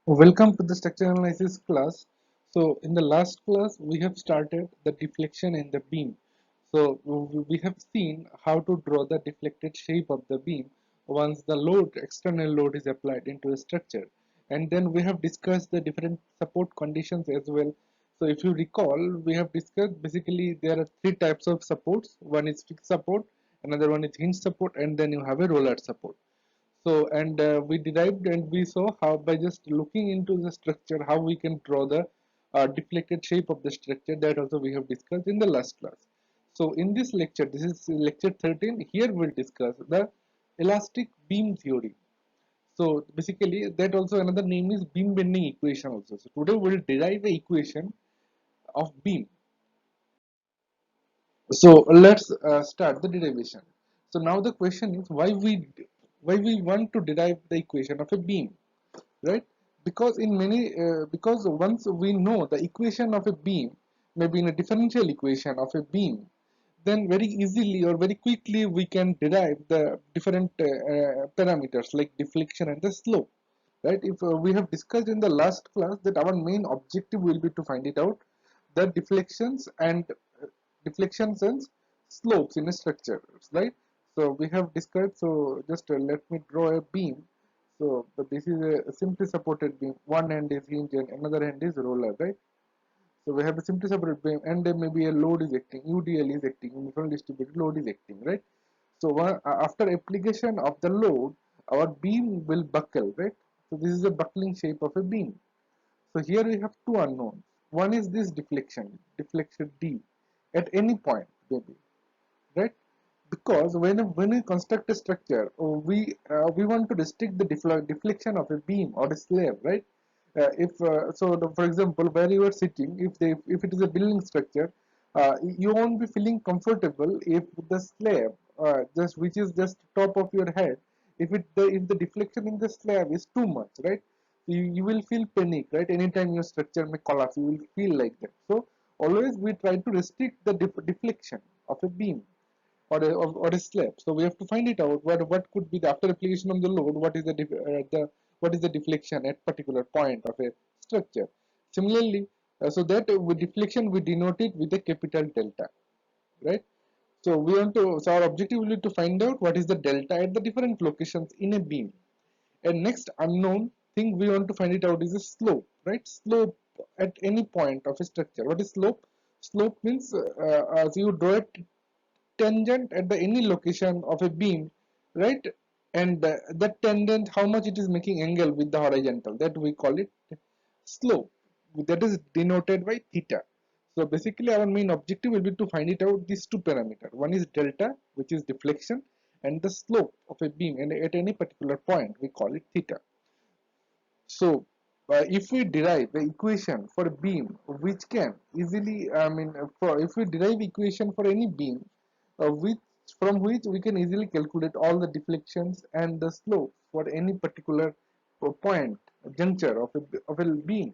Welcome to the structure analysis class. So in the last class we have started the deflection in the beam. So we have seen how to draw the deflected shape of the beam once the external load is applied into a structure. And then we have discussed the different support conditions as well. So if you recall, we have discussed basically there are three types of supports. One is fixed support, another one is hinge support, and then you have a roller support. So, and we derived and we saw how by just looking into the structure, how we can draw the deflected shape of the structure. That also we have discussed in the last class. So, in this lecture, this is lecture 13, here we'll discuss the elastic beam theory. So, basically, that also another name is beam bending equation also. So, today we'll derive the equation of beam. So, let's start the derivation. So, now the question is why we want to derive the equation of a beam, right? Because in many because once we know the equation of a beam, maybe in a differential equation of a beam, then very easily or very quickly we can derive the different parameters like deflection and the slope, right? If we have discussed in the last class that our main objective will be to find it out the deflections and slopes in a structure, right? So we have discussed. So just let me draw a beam. So this is a simply supported beam. One end is hinge and another end is roller, right? So we have a simply supported beam, and then maybe a load is acting. UDL is acting. Uniformly distributed load is acting, right? So after application of the load, our beam will buckle, right? So this is a buckling shape of a beam. So here we have two unknowns. One is this deflection D at any point, maybe, right? Because when we construct a structure, we want to restrict the deflection of a beam or a slab, right? If so, for example, where you are sitting, if it is a building structure, you won't be feeling comfortable if the slab just which is just top of your head, if the deflection in the slab is too much, right? You will feel panic, right? Anytime your structure may collapse, you will feel like that. So always we try to restrict the deflection of a beam or a slab. So we have to find it out what could be the after application of the load, what is the deflection at particular point of a structure. Similarly, so that with deflection we denote it with a capital delta, right? So our objective will be to find out what is the delta at the different locations in a beam. And next unknown thing we want to find it out is a slope, right? Slope at any point of a structure. What is slope? Slope means as you draw a tangent at the any location of a beam, right? And that tangent, how much it is making angle with the horizontal, that we call it slope. That is denoted by theta. So basically our main objective will be to find it out these two parameters. One is delta, which is deflection, and the slope of a beam, and at any particular point we call it theta. So if we derive the equation for a beam, which can easily, for if we derive equation for any beam, which from which we can easily calculate all the deflections and the slope for any particular point, juncture of a beam.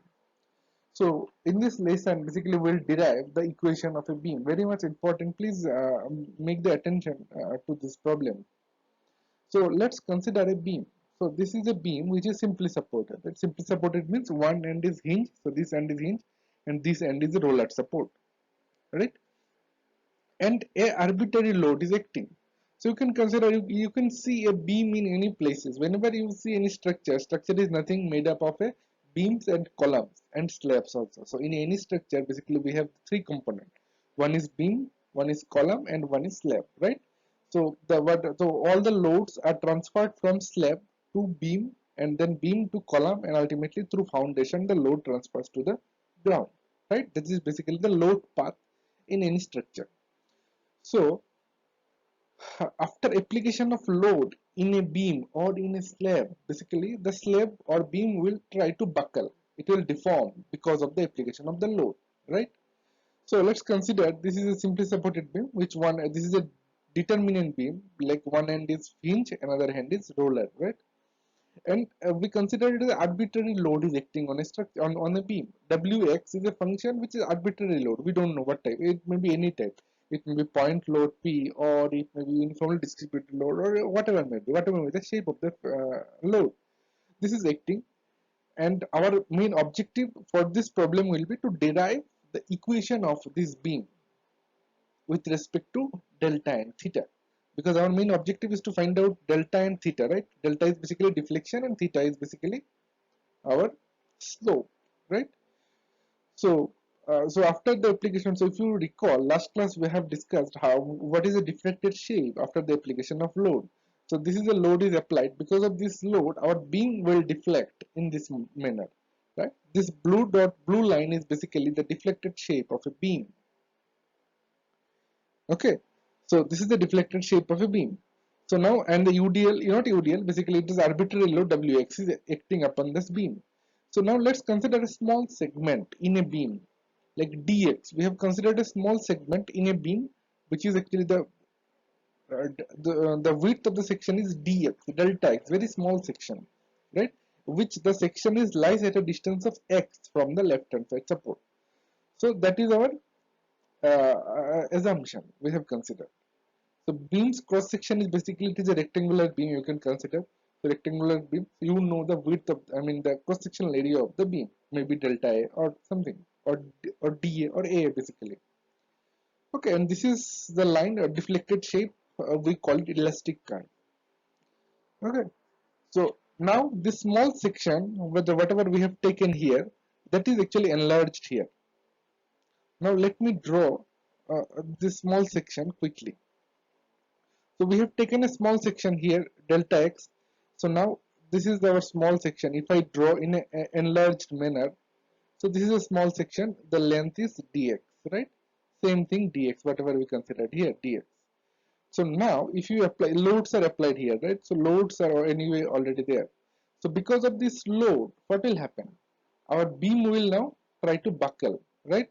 So in this lesson, basically we'll derive the equation of a beam. Very much important. Please make the attention to this problem. So let's consider a beam. So this is a beam which is simply supported. That simply supported means one end is hinge. So this end is hinge and this end is a roller support, right? And a arbitrary load is acting. So you can consider, you can see a beam in any places. Whenever you see any structure is nothing made up of a beams and columns and slabs also. So in any structure, basically we have three components. One is beam, one is column, and one is slab, right? So all the loads are transferred from slab to beam, and then beam to column, and ultimately through foundation the load transfers to the ground, right? This is basically the load path in any structure. So after application of load in a beam or in a slab, basically the slab or beam will try to buckle. It will deform because of the application of the load, right? So let's consider this is a simply supported beam, which one this is a determinant beam, like one end is hinge, another end is roller, right? And we consider it as arbitrary load is acting on a structure on a beam. Wx is a function which is arbitrary load. We don't know what type. It may be any type. It may be point load P, or it may be uniformly distributed load, or whatever may be the shape of the load. This is acting, and our main objective for this problem will be to derive the equation of this beam with respect to delta and theta, because our main objective is to find out delta and theta, right? Delta is basically deflection and theta is basically our slope, right? So after the application, so if you recall, last class we have discussed what is a diffracted shape after the application of load. So this is a load is applied. Because of this load, our beam will deflect in this manner, right? This blue line is basically the deflected shape of a beam. Okay, so this is the deflected shape of a beam. So now, and the UDL, not UDL, basically it is arbitrary load Wx is acting upon this beam. So now let's consider a small segment in a beam like dx. We have considered a small segment in a beam which is actually the width of the section is dx, delta x, very small section, right? Which the section is lies at a distance of x from the left hand side support. So that is our assumption we have considered. So beam's cross section is basically, it is a rectangular beam you can consider. So rectangular beam, you know the width of, the cross sectional area of the beam, maybe delta A or something, or dA or A basically. Okay, and this is the line, a deflected shape, we call it elastic kind. Okay, so now this small section, whatever we have taken here, that is actually enlarged here. Now let me draw this small section quickly. So we have taken a small section here, delta x. So now this is our small section. If I draw in an enlarged manner, so this is a small section, the length is dx, right? Same thing dx, whatever we considered here, dx. So now if you apply, loads are applied here, right? So loads are anyway already there. So because of this load, what will happen? Our beam will now try to buckle, right?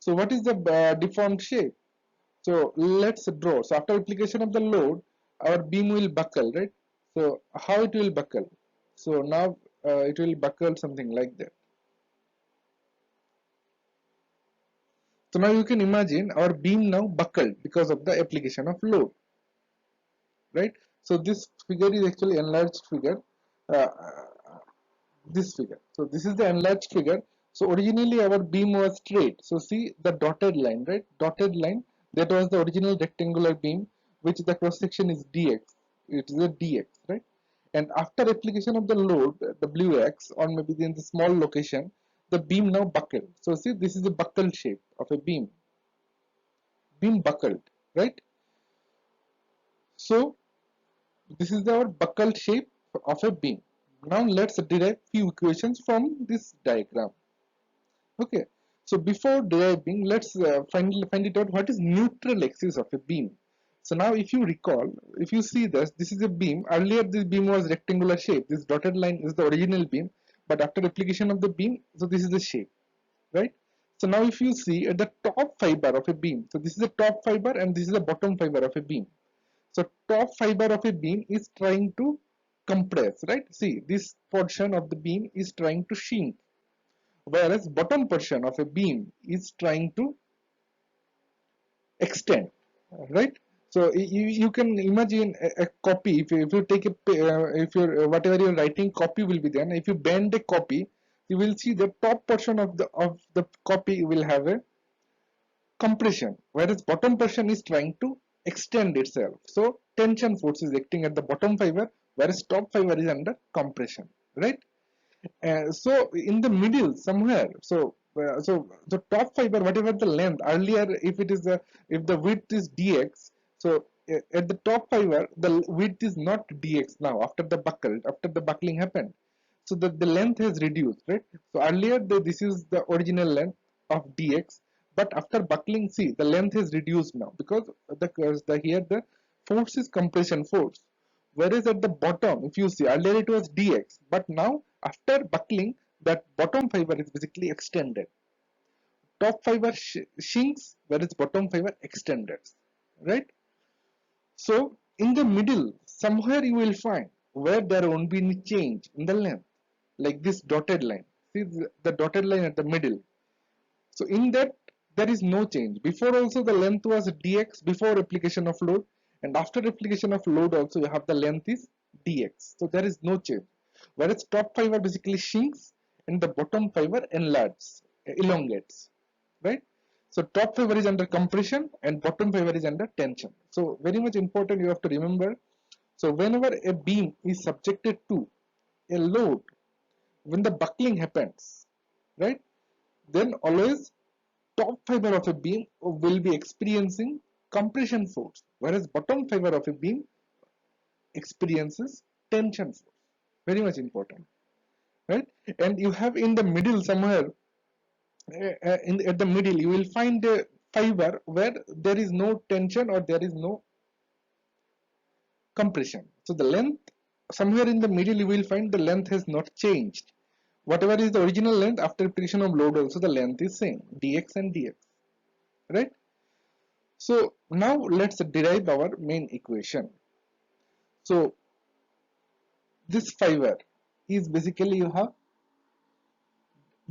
So what is the deformed shape? So let's draw. So after application of the load, our beam will buckle, right? So how it will buckle? So now it will buckle something like that. So now you can imagine our beam now buckled because of the application of load, right? So this figure is actually enlarged figure. Uh, this figure. So this is the enlarged figure. So originally our beam was straight. So see the dotted line, right? Dotted line, that was the original rectangular beam, which the cross section is dx. It is a dx, right? And after application of the load wx, or maybe in the small location, the beam now buckled. So see, this is the buckled shape of a beam. Beam buckled, right? So this is our buckled shape of a beam. Now let's derive few equations from this diagram. Okay, so before deriving, let's find it out what is neutral axis of a beam. So now if you recall, if you see this is a beam. Earlier this beam was rectangular shape. This dotted line is the original beam, but after application of the beam, so this is the shape, right? So now if you see at the top fiber of a beam, so this is the top fiber and this is the bottom fiber of a beam. So top fiber of a beam is trying to compress, right? See, this portion of the beam is trying to shrink, whereas bottom portion of a beam is trying to extend, right? So you can imagine a copy. If you take a if your whatever you're writing copy will be there. If you bend the copy, you will see the top portion of the copy will have a compression, whereas bottom portion is trying to extend itself. So tension force is acting at the bottom fiber, whereas top fiber is under compression, right? So in the middle somewhere, so the top fiber, whatever the length earlier, if it is if the width is dx, so at the top fiber the width is not dx now after the buckling happened. So the length has reduced, right? So earlier this is the original length of dx, but after buckling, see the length is reduced now because here the force is compression force. Whereas at the bottom, if you see earlier it was dx, but now after buckling, that bottom fiber is basically extended. Top fiber shrinks, whereas bottom fiber extended, right? So in the middle, somewhere you will find where there won't be any change in the length, like this dotted line. See the dotted line at the middle. So in that there is no change. Before also the length was dx before application of load, and after application of load also you have the length is dx. So there is no change. Whereas top fiber basically shrinks and the bottom fiber enlarges, elongates, right? So top fiber is under compression and bottom fiber is under tension. So very much important you have to remember. So whenever a beam is subjected to a load, when the buckling happens, right, then always top fiber of a beam will be experiencing compression force, whereas bottom fiber of a beam experiences tension force. Very much important, right? And you have in the middle somewhere, at the middle, you will find a fiber where there is no tension or there is no compression. So the length somewhere in the middle, you will find the length has not changed. Whatever is the original length after application of load, also the length is same, dx and dx, right? So now let's derive our main equation. So this fiber is basically you have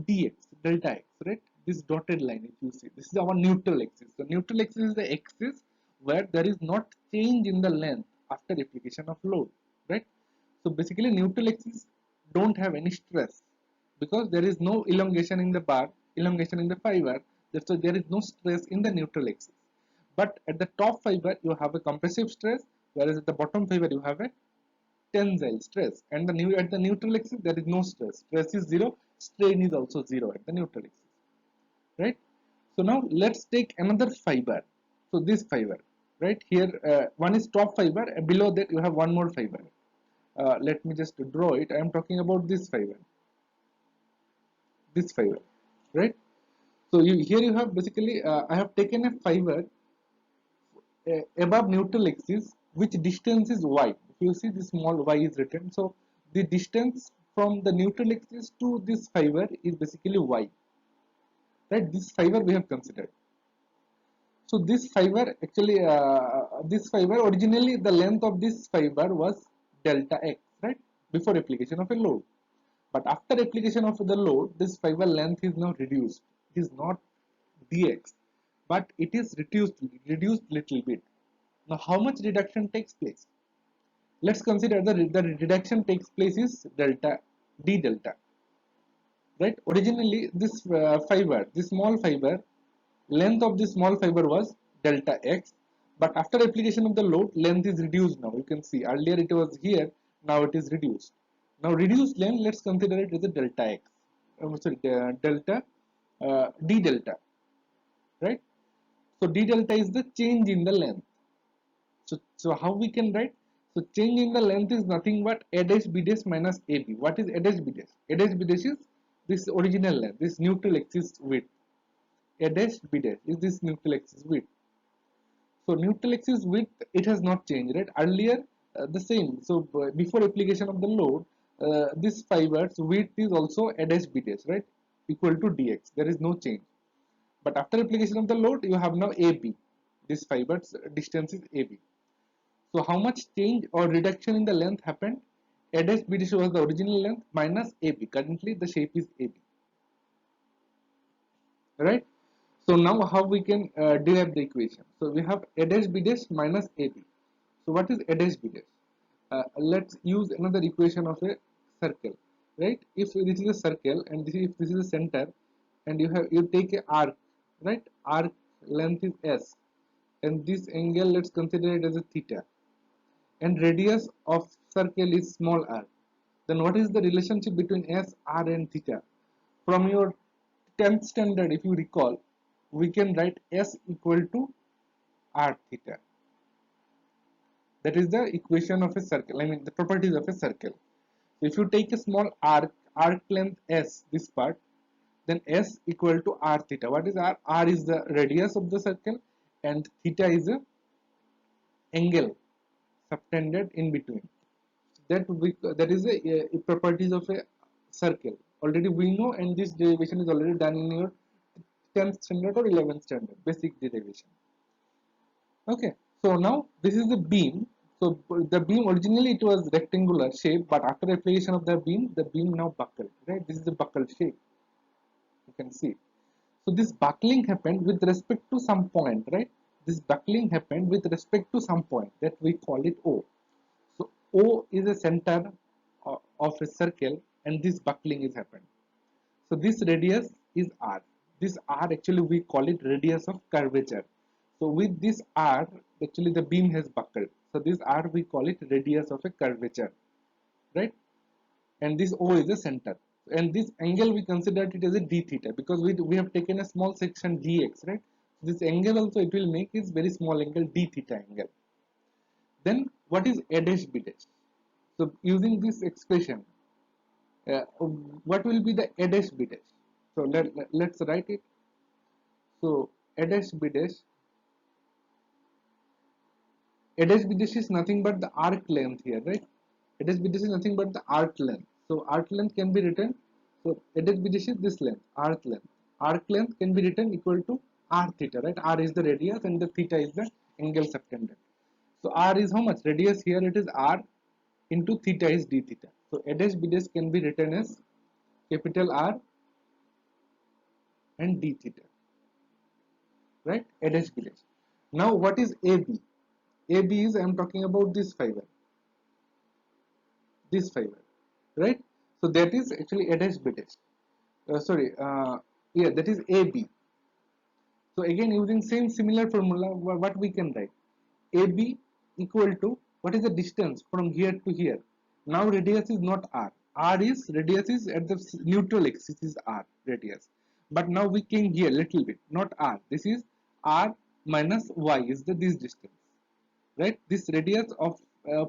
dx, delta x, right? This dotted line, if you see, this is our neutral axis. So neutral axis is the axis where there is not change in the length after application of load, right? So basically neutral axis don't have any stress because there is no elongation in the bar, elongation in the fiber, so there is no stress in the neutral axis. But at the top fiber you have a compressive stress, whereas at the bottom fiber you have a tensile stress, and at the neutral axis there is no stress. Stress is zero, strain is also zero at the neutral axis, right? So now let's take another fiber. So this fiber, right here, one is top fiber, and below that you have one more fiber. Let me just draw it. I am talking about this fiber, right? So here you have basically, I have taken a fiber above neutral axis, which distance is y. If you see, this small y is written, so the distance from the neutral axis to this fiber is basically y, right? This fiber we have considered. So this fiber actually, this fiber originally the length of this fiber was delta x, right, before application of a load. But after application of the load, this fiber length is now reduced. It is not dx, but it is reduced little bit. Now how much reduction takes place? Let's consider the reduction takes place is delta d delta, right? Originally this fiber, this small fiber, length of this small fiber was delta x, but after application of the load, length is reduced. Now you can see earlier it was here, now it is reduced. Now reduced length, let's consider it as a delta x, sorry, delta d delta, right? So d delta is the change in the length. So how we can write? So change in the length is nothing but a dash b dash minus ab. What is a dash b dash? A dash b dash is this original length, this neutral axis width. A dash b dash is this neutral axis width. So neutral axis width, it has not changed, right? Earlier the same. So before application of the load, this fiber's width is also a dash b dash, right? Equal to dx. There is no change. But after application of the load, you have now AB. This fiber's distance is AB. So how much change or reduction in the length happened? A dash B dash was the original length minus AB. Currently the shape is AB. Right? So now how we can derive the equation? So we have A dash B dash minus AB. So what is A dash B dash? Let's use another equation of a circle. Right? If this is a circle and if this is a center, and you take a arc, right? Arc length is S, and this angle, let's consider it as a theta, and radius of circle is small r. Then what is the relationship between S, R and theta? From your 10th standard, if you recall, we can write S equal to R theta. That is the equation of a circle, I mean the properties of a circle. So if you take a small arc length S, this part, then S equal to R theta. What is R? R is the radius of the circle and theta is the angle subtended in between. That is a properties of a circle. Already we know, and this derivation is already done in your 10th standard or 11th standard, basic derivation. Okay, so now this is the beam. So the beam originally it was rectangular shape, but after application of the beam now buckled. Right, this is the buckled shape. You can see. So this buckling happened with respect to some point, right? This buckling happened with respect to some point that we call it O. So O is a center of a circle, and this buckling is happened. So this radius is r. This r actually we call it radius of curvature. So with this r actually the beam has buckled. So this r we call it radius of a curvature, right? And this O is the center. And this angle we considered it as a d theta because we have taken a small section dx, right? This angle also it will make is very small angle d theta angle. Then what is a dash b dash? So using this expression, what will be the a dash b dash? So let's write it. So a dash b dash, a dash b dash is nothing but the arc length here, right? A dash b dash is nothing but the arc length. So arc length can be written. So a dash b dash is this length, arc length. Arc length can be written equal to r theta, right? R is the radius and the theta is the angle subtended. So r is how much? Radius here it is r into theta is d theta. So a dash b dash can be written as capital R and d theta, right? A dash b dash. Now what is AB? AB is I am talking about this fiber, right? So that is actually a dash b dash. Sorry, yeah, that is AB. So again, using same similar formula, what we can write? AB equal to what is the distance from here to here? Now radius is not r. R is radius is at the neutral axis is r radius. But now we came here little bit, not r. This is r minus y is the this distance, right? This radius of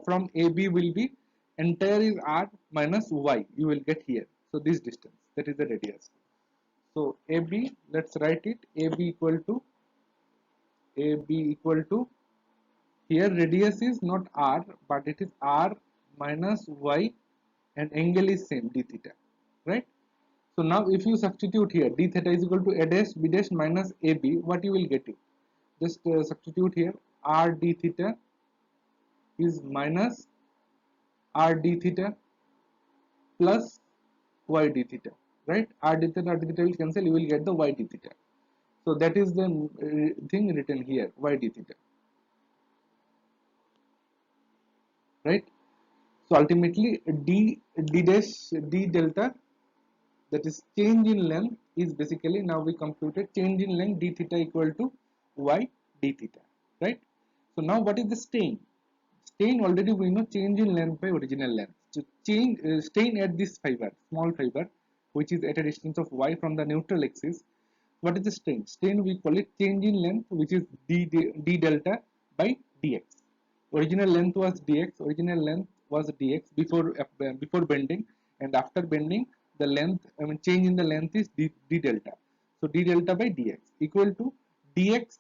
from AB will be entire is r minus y. You will get here. So this distance that is the radius. So AB, let's write it. AB equal to here radius is not r but it is r minus y and angle is same d theta, right? So now if you substitute here d theta is equal to a dash b dash minus ab, what you will get it? Just substitute here r d theta is minus r d theta plus y d theta, right? R d theta will cancel, you will get the y d theta. So that is the thing written here, y d theta, right? So ultimately d dash d delta, that is change in length, is basically now we computed change in length d theta equal to y d theta, right? So now what is the strain? Strain already we know change in length by original length. So change strain at this fiber, small fiber, which is at a distance of y from the neutral axis. What is the strain? Strain we call it change in length, which is d delta by dx. Original length was dx. Original length was dx before bending, and after bending, the length change in the length is d delta. So d delta by dx equal to dx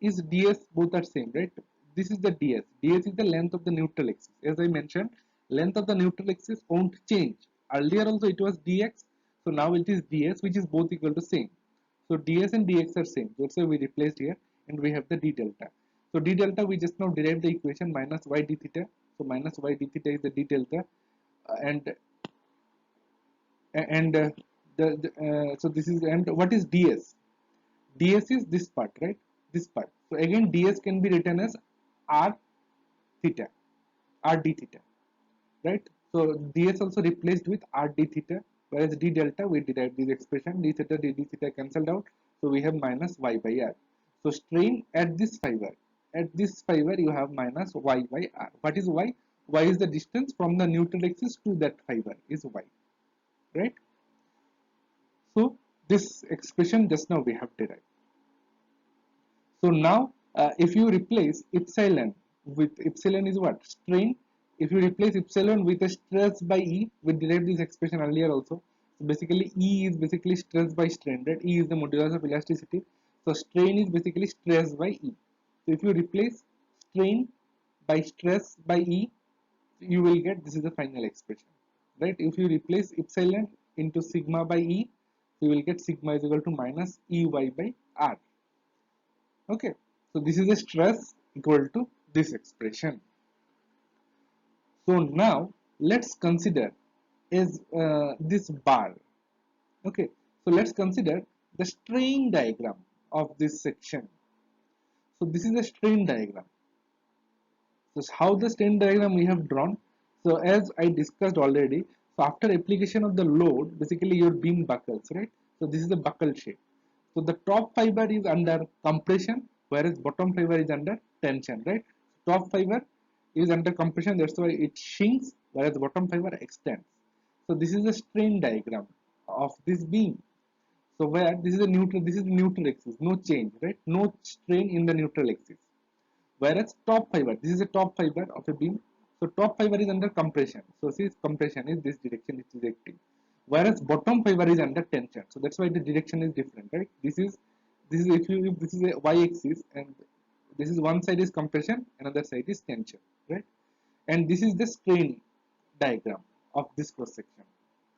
is ds, both are same, right? This is the ds. Ds is the length of the neutral axis. As I mentioned, length of the neutral axis won't change. Earlier also it was dx, so now it is ds, which is both equal to same. So ds and dx are same. That's why we replaced here, and we have the d delta. So d delta we just now derived the equation minus y d theta. So minus y d theta is the d delta, and so this is, and what is ds? Ds is this part, right? This part. So again ds can be written as r theta, r d theta, right? So ds also replaced with r d theta, whereas d delta we derived this expression d theta d theta cancelled out, so we have minus y by r. So strain at this fiber, you have minus y by r. What is y? Y is the distance from the neutral axis to that fiber is y, right? So this expression just now we have derived. So now if you replace epsilon with epsilon is what? Strain. If you replace epsilon with a stress by E, we derived this expression earlier also. So basically E is basically stress by strain, right? E is the modulus of elasticity. So strain is basically stress by E. So if you replace strain by stress by E, you will get this is the final expression, right? If you replace epsilon into sigma by E, you will get sigma is equal to minus Ey by R. Okay, so this is a stress equal to this expression. So now let's consider is this bar. Okay, so let's consider the strain diagram of this section. So this is a strain diagram. So how the strain diagram we have drawn? So as I discussed already, So after application of the load, basically your beam buckles, right? So this is the buckle shape. So the top fiber is under compression, whereas bottom fiber is under tension, right? Top fiber is under compression, that's why it shrinks, whereas bottom fiber extends. So this is the strain diagram of this beam. So where this is the neutral axis, no change, right? No strain in the neutral axis. Whereas top fiber, this is the top fiber of a beam. So top fiber is under compression. So see, compression is this direction, it is acting. Whereas bottom fiber is under tension. So that's why the direction is different, right? This is if this is a y-axis and this is one side is compression, another side is tension, right? And this is the strain diagram of this cross section.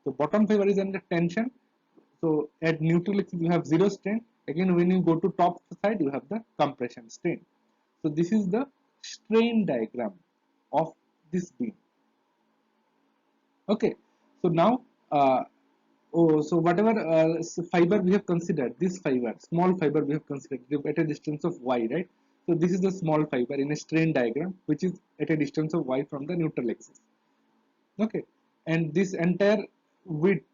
So bottom fiber is under tension. So at neutral axis you have zero strain. Again, when you go to top side, you have the compression strain. So this is the strain diagram of this beam. Okay. So now, so whatever fiber we have considered, this fiber, small fiber we have considered at a distance of y, right? So this is the small fiber in a strain diagram, which is at a distance of y from the neutral axis. Okay, and this entire width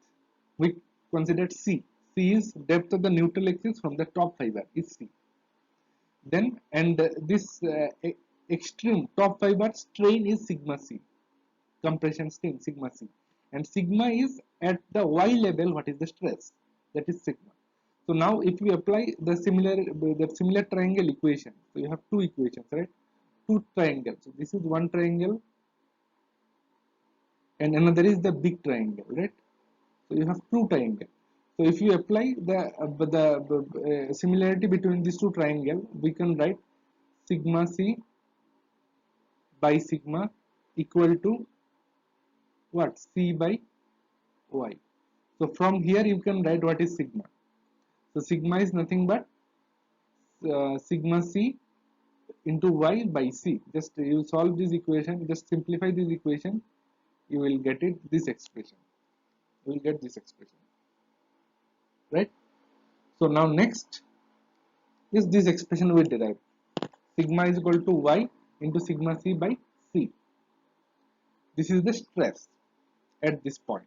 we considered C. C is depth of the neutral axis from the top fiber is C. Then and this extreme top fiber strain is sigma C, compression strain sigma C, and sigma is at the y level. What is the stress? That is sigma. So now if we apply the similar triangle equation, so you have two equations, right? Two triangles. So this is one triangle and another is the big triangle, right? So you have two triangles. So if you apply the similarity between these two triangles, we can write sigma C by sigma equal to what? C by y. So from here you can write what is sigma. So sigma is nothing but sigma C into y by C. Just you solve this equation, just simplify this equation, you will get it this expression. You will get this expression, right? So now next is this expression we derive. Sigma is equal to y into sigma C by C. This is the stress at this point.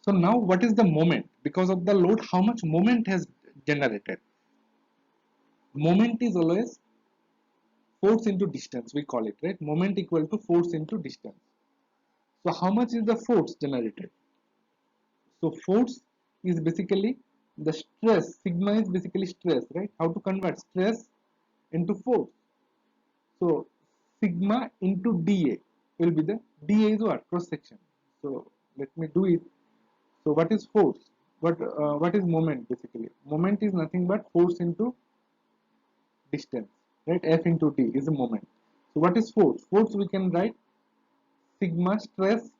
So now what is the moment? Because of the load, how much moment has generated? Moment is always force into distance, we call it, right? Moment equal to force into distance. So how much is the force generated? So force is basically the stress, sigma is basically stress, right? How to convert stress into force? So sigma into dA will be the dA is what? Cross section. So let me do it. So what is force? What is moment basically? Moment is nothing but force into distance, right? F into d is a moment. So what is force? Force we can write sigma stress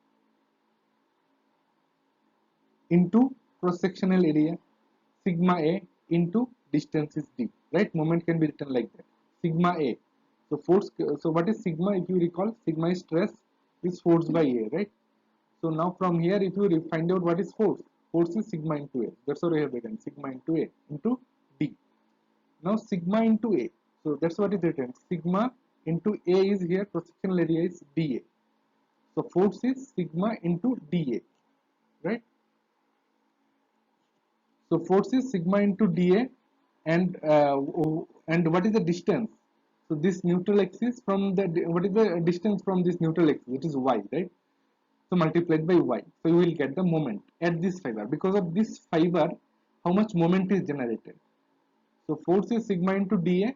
into cross sectional area, sigma A into distance is d, right? Moment can be written like that. Sigma A. So force. So what is sigma? If you recall, sigma is stress is force by A, right? So now from here, if you find out what is force, force is sigma into A. That's what we have written, sigma into A into D. Now sigma into A. So that's what is written. Sigma into A is here, cross-sectional area is dA. So force is sigma into dA, right? So force is sigma into dA, and what is the distance? So this neutral axis from the what is the distance from this neutral axis? It is y, right? So multiplied by y. So you will get the moment at this fiber. Because of this fiber, how much moment is generated? So force is sigma into dA,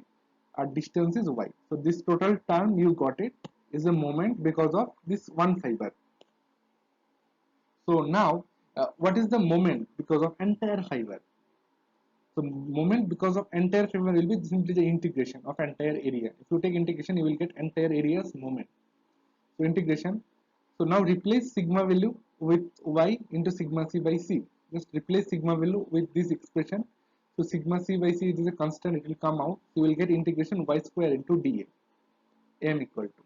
our distance is y. So this total term you got it is a moment because of this one fiber. So now what is the moment because of entire fiber? So moment because of entire fiber will be simply the integration of entire area. If you take integration, you will get entire area's moment. So integration. So now replace sigma value with y into sigma c by c. Just replace sigma value with this expression. So sigma c by c is a constant, it will come out. You will get integration y square into dA. M equal to.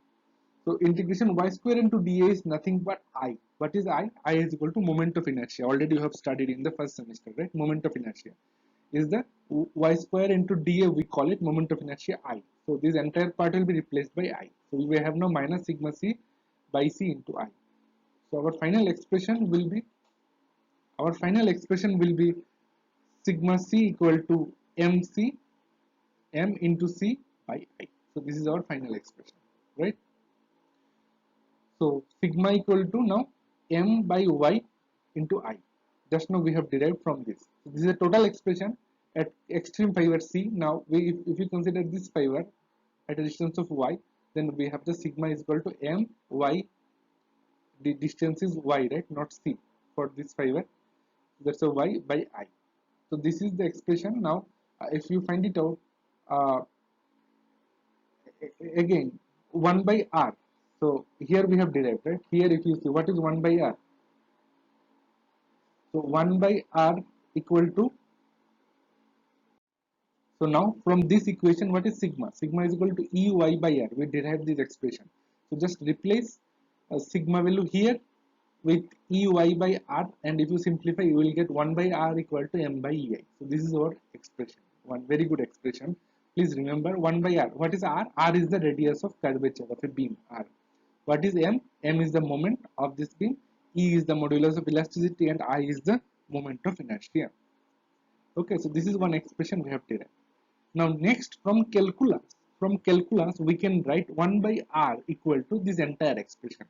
So integration y square into dA is nothing but I. What is I? I is equal to moment of inertia. Already you have studied in the first semester, right? Moment of inertia is the y square into dA, we call it moment of inertia I. So this entire part will be replaced by I. So we have now minus sigma c by c into I. So our final expression will be sigma c equal to m into c by I. So this is our final expression, right? So sigma equal to now m by y into I. Just now we have derived from this. So this is a total expression at extreme fiber C. Now if you consider this fiber at a distance of y, then we have the sigma is equal to m y. The distance is y, right? Not c for this fiber. That's a y by I. So this is the expression. Now if you find it out, uh, again 1 by r. So here we have derived, right? Here if you see what is 1 by r, so 1 by r equal to, so now from this equation what is sigma? Sigma is equal to ey by r. We derive this expression. So just replace sigma value here with ey by r, and if you simplify you will get 1 by r equal to m by ei. So this is our expression, one very good expression. Please remember 1 by r. What is r? R is the radius of curvature of a beam r. What is m? M is the moment of this beam, e is the modulus of elasticity, and I is the moment of inertia. Okay, so this is one expression we have derived. Now next, from calculus we can write 1 by r equal to this entire expression.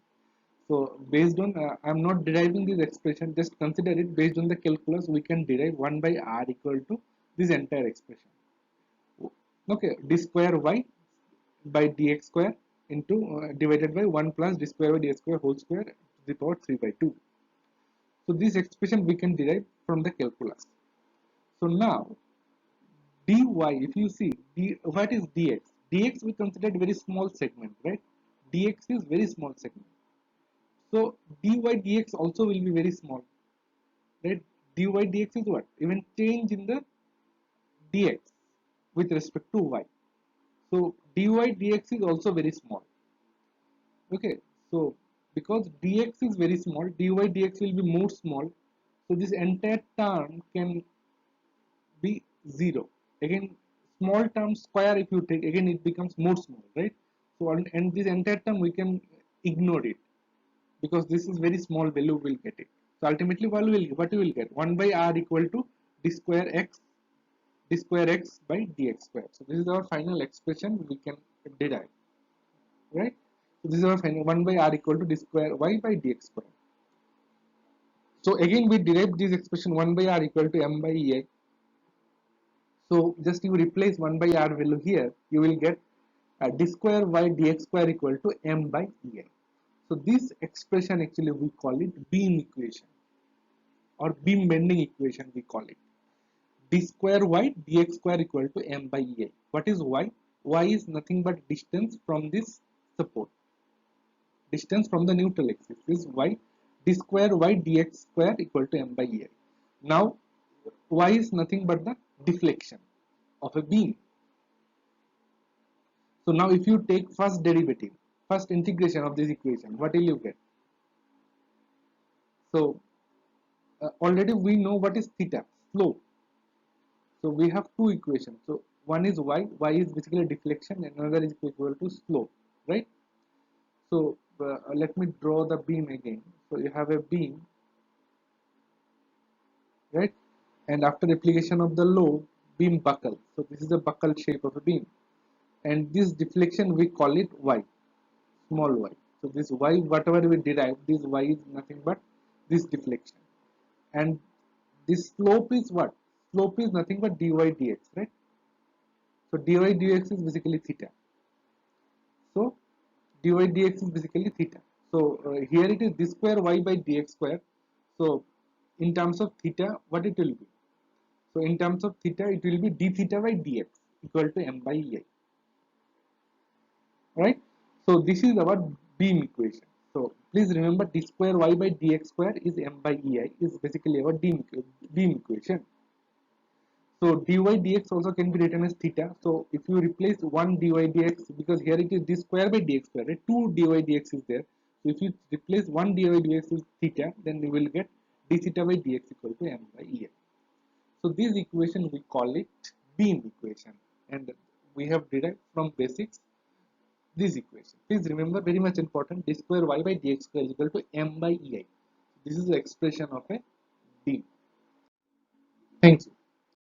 So based on I'm not deriving this expression, just consider it. Based on the calculus we can derive 1 by r equal to this entire expression. Okay, d square y by dx square into divided by 1 plus d square by dx square whole square to the power 3 by 2. So this expression we can derive from the calculus. So now dy, if you see what is dx? Dx we considered very small segment, right? Dx is very small segment. So dy dx also will be very small, right? Dy dx is what? Even change in the dx with respect to y. So dy dx is also very small. Okay, so because dx is very small, dy dx will be more small. So this entire term can be 0. Again, small term square if you take, again it becomes more small, right? So and this entire term we can ignore it because this is very small value we'll get it. So ultimately what you will get? 1 by r equal to d square x by dx square. So this is our final expression we can derive, right? So this is our final 1 by r equal to d square y by dx square. So again we derive this expression 1 by r equal to m by ei. So just you replace 1 by r value here, you will get d square y dx square equal to m by ei. So this expression actually we call it beam equation or beam bending equation we call it. D square y dx square equal to m by ei. What is y? Y is nothing but distance from this support. Distance from the neutral axis is y. D square y dx square equal to m by ei. Now y is nothing but the deflection of a beam. So now if you take first derivative, first integration of this equation, what will you get? So already we know what is theta, slope. So we have two equations. So one is y is basically deflection, and another is equal to slope, right? So let me draw the beam again. So you have a beam, right? And after application of the load, beam buckle. So this is the buckle shape of a beam, and this deflection we call it y, small y. So this y, whatever we derive, this y is nothing but this deflection, and this slope is what? Slope is nothing but dy dx, right? So dy dx is basically theta. So dy dx is basically theta. So here it is d square y by dx square. So in terms of theta, what it will be? So in terms of theta, it will be d theta by dx equal to m by ei. Right? So this is our beam equation. So please remember d square y by dx square is m by ei is basically our beam equation. So dy dx also can be written as theta. So if you replace one dy dx, because here it is d square by dx square, right? Two dy dx is there. So if you replace one dy dx with theta, then you will get d theta by dx equal to m by ei. So this equation we call it beam equation, and we have derived from basics this equation. Please remember, very much important, d square y by dx square is equal to m by ei. This is the expression of a beam. Thank you.